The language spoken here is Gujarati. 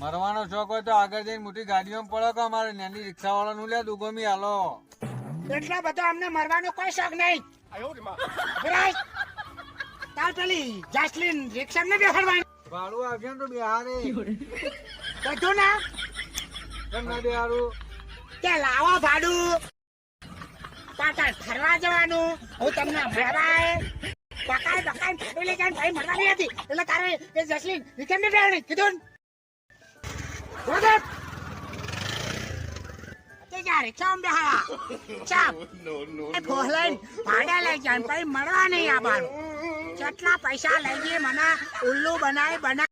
મરવાનો શોખ હોય તો આગળ જઈને મોટી ગાડીઓમાં પડો કે અમારે નાની રિક્ષા વાળાનું લે દુગોમી હાલો. એટલો બધો અમને મરવાનો કોઈ શોખ નહીં. બરાબર. તાર પેલી જાસ્લીન રિક્ષા ને બેહાડવાની. ભાડું આવશે ને તો બિહારે બધું ના કેમ ના બિહારું? કે લાવો ભાડું પાટા ફરવા જવાનું હું તમને મળવાય બકાય ભાડું લઈ જાય ભાઈ મળવાની હતી એટલે તારે એ જસલીન રિક્ષા ને બેહાડવાની કીધું બોલ રિક્ષા બેહાડા ચાપ ફોહલાઈ ભાડા લઈ જાય ભાઈ મળવા નહીં આવવાનું કેટલા પૈસા લઈ જઈએ મને ઉલ્લુ બનાય